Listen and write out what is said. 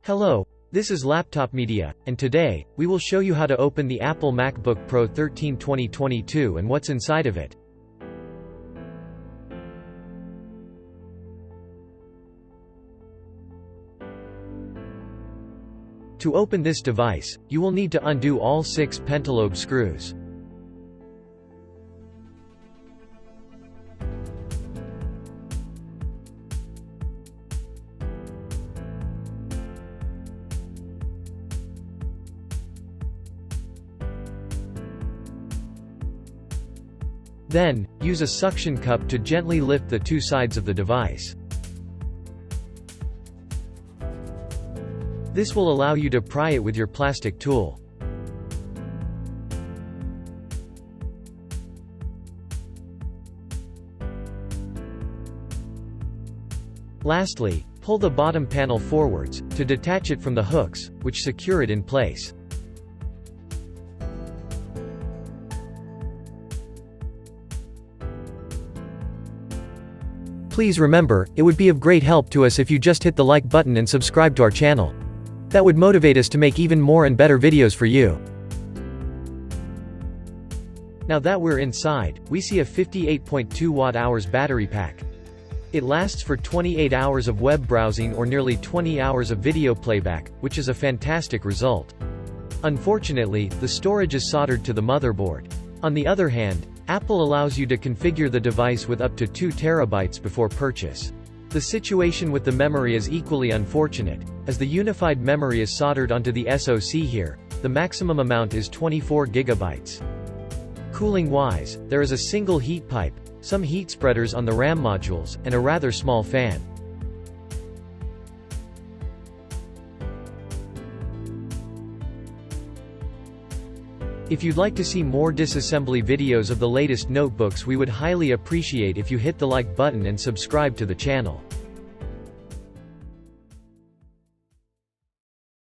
Hello, this is Laptop Media, and today, we will show you how to open the Apple MacBook Pro 13 2022 and what's inside of it. To open this device, you will need to undo all 6 pentalobe screws. Then, use a suction cup to gently lift the 2 sides of the device. This will allow you to pry it with your plastic tool. Lastly, pull the bottom panel forwards, to detach it from the hooks, which secure it in place. Please remember, it would be of great help to us if you just hit the like button and subscribe to our channel. That would motivate us to make even more and better videos for you. Now that we're inside, we see a 58.2 watt-hours battery pack. It lasts for 28 hours of web browsing or nearly 20 hours of video playback, which is a fantastic result. Unfortunately, the storage is soldered to the motherboard. On the other hand, Apple allows you to configure the device with up to 2 terabytes before purchase. The situation with the memory is equally unfortunate, as the unified memory is soldered onto the SoC here. The maximum amount is 24 gigabytes. Cooling-wise, there is a single heat pipe, some heat spreaders on the RAM modules, and a rather small fan. If you'd like to see more disassembly videos of the latest notebooks, we would highly appreciate if you hit the like button and subscribe to the channel.